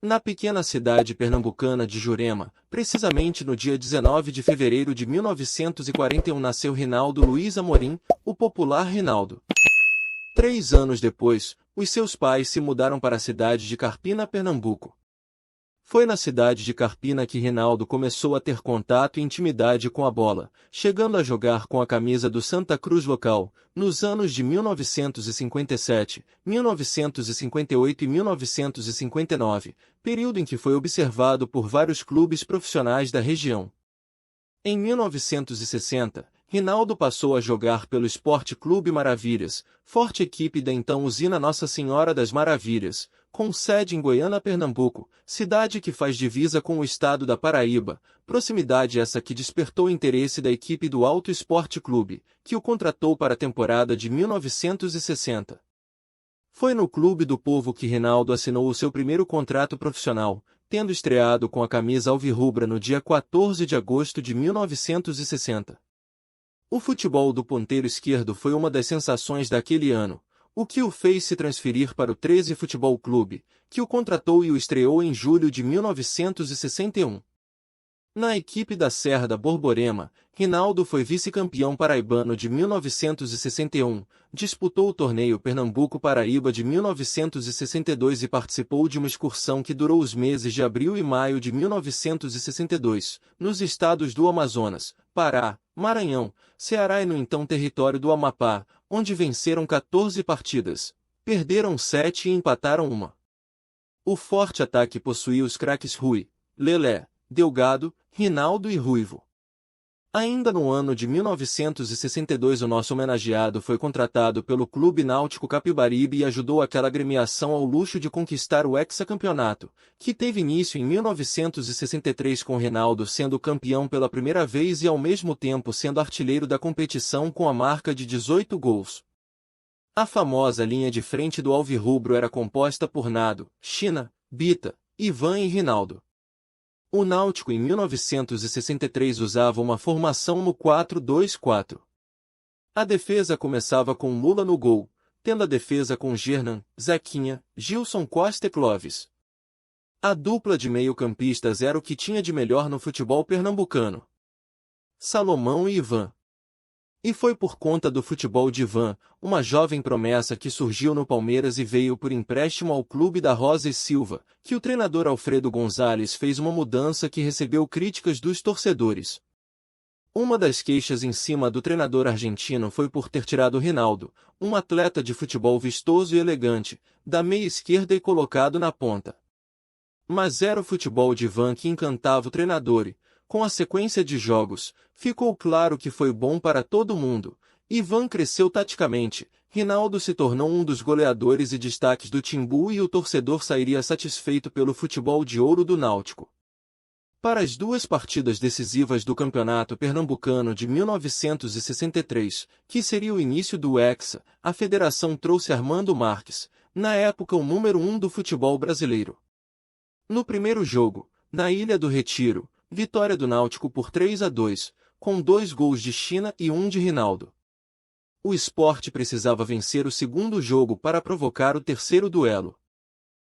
Na pequena cidade pernambucana de Jurema, precisamente no dia 19 de fevereiro de 1941 nasceu Rinaldo Luiz Amorim, o popular Rinaldo. 3 anos depois, os seus pais se mudaram para a cidade de Carpina, Pernambuco. Foi na cidade de Carpina que Rinaldo começou a ter contato e intimidade com a bola, chegando a jogar com a camisa do Santa Cruz local, nos anos de 1957, 1958 e 1959, período em que foi observado por vários clubes profissionais da região. Em 1960, Rinaldo passou a jogar pelo Esporte Clube Maravilhas, forte equipe da então usina Nossa Senhora das Maravilhas, com sede em Goiânia, Pernambuco, cidade que faz divisa com o estado da Paraíba, proximidade essa que despertou o interesse da equipe do Alto Esporte Clube, que o contratou para a temporada de 1960. Foi no Clube do Povo que Rinaldo assinou o seu primeiro contrato profissional, tendo estreado com a camisa alvirrubra no dia 14 de agosto de 1960. O futebol do ponteiro esquerdo foi uma das sensações daquele ano, o que o fez se transferir para o 13 Futebol Clube, que o contratou e o estreou em julho de 1961. Na equipe da Serra da Borborema, Rinaldo foi vice-campeão paraibano de 1961, disputou o torneio Pernambuco-Paraíba de 1962 e participou de uma excursão que durou os meses de abril e maio de 1962, nos estados do Amazonas, Pará, Maranhão, Ceará e no então território do Amapá, onde venceram 14 partidas, perderam 7 e empataram 1. O forte ataque possuía os craques Rui, Lelé, Delgado, Rinaldo e Ruivo. Ainda no ano de 1962 o nosso homenageado foi contratado pelo Clube Náutico Capibaribe e ajudou aquela agremiação ao luxo de conquistar o hexacampeonato, que teve início em 1963 com Rinaldo sendo campeão pela primeira vez e ao mesmo tempo sendo artilheiro da competição com a marca de 18 gols. A famosa linha de frente do alvirrubro era composta por Nado, China, Bita, Ivan e Rinaldo. O Náutico em 1963 usava uma formação no 4-2-4. A defesa começava com Lula no gol, tendo a defesa com Gernan, Zequinha, Gilson Costa e Clóvis. A dupla de meio-campistas era o que tinha de melhor no futebol pernambucano: Salomão e Ivan. E foi por conta do futebol de Ivan, uma jovem promessa que surgiu no Palmeiras e veio por empréstimo ao clube da Rosa e Silva, que o treinador Alfredo Gonzalez fez uma mudança que recebeu críticas dos torcedores. Uma das queixas em cima do treinador argentino foi por ter tirado Rinaldo, um atleta de futebol vistoso e elegante, da meia esquerda e colocado na ponta. Mas era o futebol de Ivan que encantava o treinador e, com a sequência de jogos, ficou claro que foi bom para todo mundo. Ivan cresceu taticamente, Rinaldo se tornou um dos goleadores e destaques do Timbu e o torcedor sairia satisfeito pelo futebol de ouro do Náutico. Para as duas partidas decisivas do Campeonato Pernambucano de 1963, que seria o início do Hexa, a federação trouxe Armando Marques, na época o número 1 do futebol brasileiro. No primeiro jogo, na Ilha do Retiro, vitória do Náutico por 3-2, com 2 gols de China e 1 de Rinaldo. O Sport precisava vencer o segundo jogo para provocar o terceiro duelo.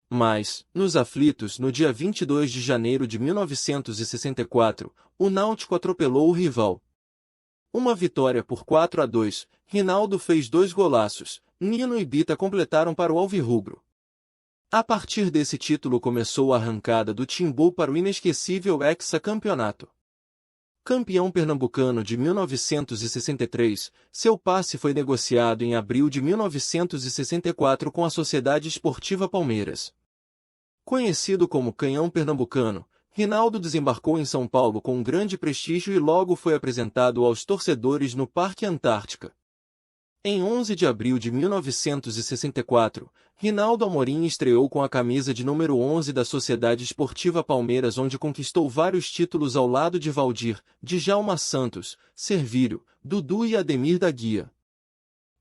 Mas, nos aflitos, no dia 22 de janeiro de 1964, o Náutico atropelou o rival. Uma vitória por 4-2, Rinaldo fez 2 golaços, Nino e Bita completaram para o alvirrubro. A partir desse título começou a arrancada do Timbu para o inesquecível hexacampeonato. Campeão pernambucano de 1963, seu passe foi negociado em abril de 1964 com a Sociedade Esportiva Palmeiras. Conhecido como Canhão Pernambucano, Rinaldo desembarcou em São Paulo com grande prestígio e logo foi apresentado aos torcedores no Parque Antártica. Em 11 de abril de 1964, Rinaldo Amorim estreou com a camisa de número 11 da Sociedade Esportiva Palmeiras, onde conquistou vários títulos ao lado de Valdir, Djalma Santos, Servírio, Dudu e Ademir da Guia.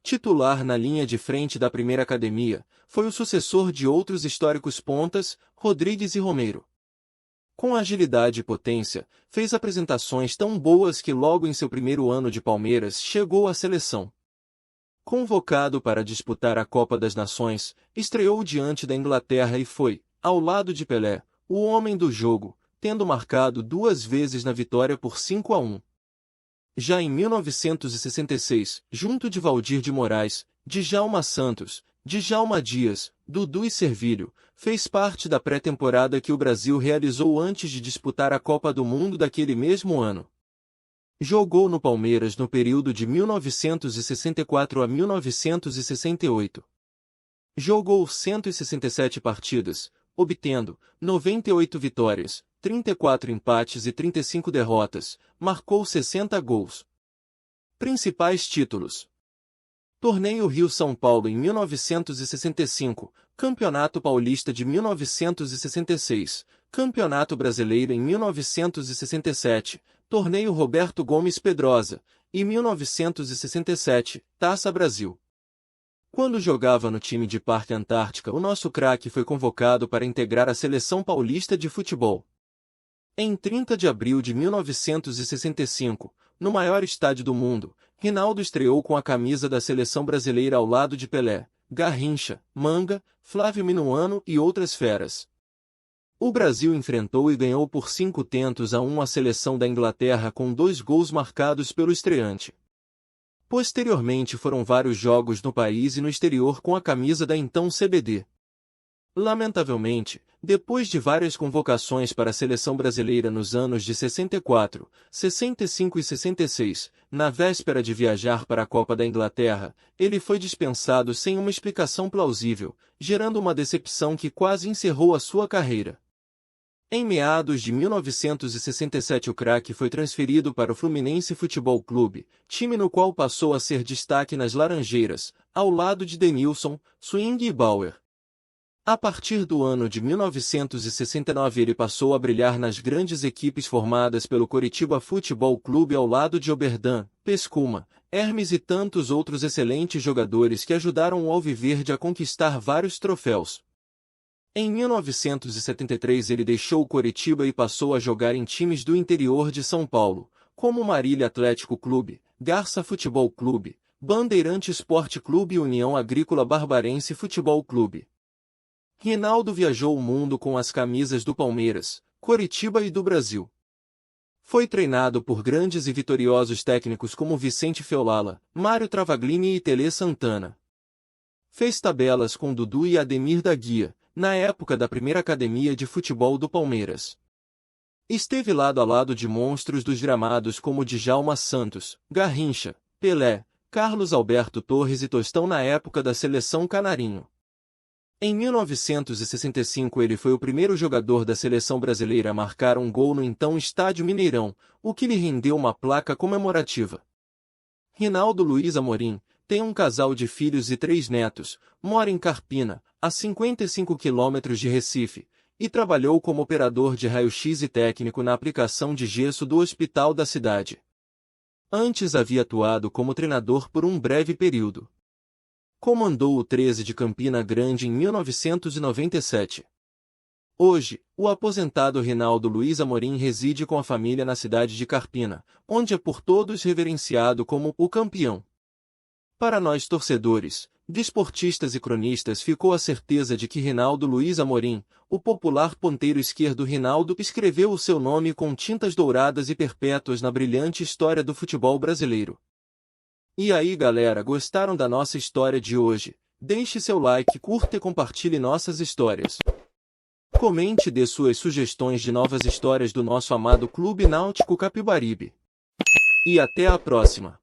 Titular na linha de frente da primeira academia, foi o sucessor de outros históricos pontas, Rodrigues e Romero. Com agilidade e potência, fez apresentações tão boas que logo em seu primeiro ano de Palmeiras chegou à seleção. Convocado para disputar a Copa das Nações, estreou diante da Inglaterra e foi, ao lado de Pelé, o homem do jogo, tendo marcado 2 vezes na vitória por 5-1. Já em 1966, junto de Valdir de Moraes, Djalma Santos, Djalma Dias, Dudu e Servilho, fez parte da pré-temporada que o Brasil realizou antes de disputar a Copa do Mundo daquele mesmo ano. Jogou no Palmeiras no período de 1964 a 1968. Jogou 167 partidas, obtendo 98 vitórias, 34 empates e 35 derrotas, marcou 60 gols. Principais títulos: Torneio Rio-São Paulo em 1965, Campeonato Paulista de 1966, Campeonato Brasileiro em 1967, Torneio Roberto Gomes Pedrosa, e 1967, Taça Brasil. Quando jogava no time de Parque Antártica, o nosso craque foi convocado para integrar a Seleção Paulista de Futebol. Em 30 de abril de 1965, no maior estádio do mundo, Rinaldo estreou com a camisa da seleção brasileira ao lado de Pelé, Garrincha, Manga, Flávio Minuano e outras feras. O Brasil enfrentou e ganhou por 5-1 a seleção da Inglaterra com 2 gols marcados pelo estreante. Posteriormente foram vários jogos no país e no exterior com a camisa da então CBD. Lamentavelmente, depois de várias convocações para a seleção brasileira nos anos de 64, 65 e 66, na véspera de viajar para a Copa da Inglaterra, ele foi dispensado sem uma explicação plausível, gerando uma decepção que quase encerrou a sua carreira. Em meados de 1967 o craque foi transferido para o Fluminense Futebol Clube, time no qual passou a ser destaque nas Laranjeiras, ao lado de Denilson, Swing e Bauer. A partir do ano de 1969 ele passou a brilhar nas grandes equipes formadas pelo Coritiba Futebol Clube ao lado de Oberdan, Pescuma, Hermes e tantos outros excelentes jogadores que ajudaram o Alviverde a conquistar vários troféus. Em 1973 ele deixou o Coritiba e passou a jogar em times do interior de São Paulo, como Marília Atlético Clube, Garça Futebol Clube, Bandeirante Esporte Clube e União Agrícola Barbarense Futebol Clube. Rinaldo viajou o mundo com as camisas do Palmeiras, Coritiba e do Brasil. Foi treinado por grandes e vitoriosos técnicos como Vicente Feolala, Mário Travaglini e Tele Santana. Fez tabelas com Dudu e Ademir da Guia, na época da primeira academia de futebol do Palmeiras. Esteve lado a lado de monstros dos gramados como Djalma Santos, Garrincha, Pelé, Carlos Alberto Torres e Tostão na época da seleção canarinho. Em 1965 ele foi o primeiro jogador da seleção brasileira a marcar um gol no então Estádio Mineirão, o que lhe rendeu uma placa comemorativa. Rinaldo Luiz Amorim tem um casal de filhos e 3 netos, mora em Carpina, a 55 quilômetros de Recife, e trabalhou como operador de raio-x e técnico na aplicação de gesso do hospital da cidade. Antes havia atuado como treinador por um breve período. Comandou o 13 de Campina Grande em 1997. Hoje, o aposentado Rinaldo Luiz Amorim reside com a família na cidade de Carpina, onde é por todos reverenciado como o campeão. Para nós torcedores, desportistas e cronistas ficou a certeza de que Rinaldo Luiz Amorim, o popular ponteiro esquerdo Rinaldo, escreveu o seu nome com tintas douradas e perpétuas na brilhante história do futebol brasileiro. E aí galera, gostaram da nossa história de hoje? Deixe seu like, curta e compartilhe nossas histórias. Comente e dê suas sugestões de novas histórias do nosso amado Clube Náutico Capibaribe. E até a próxima!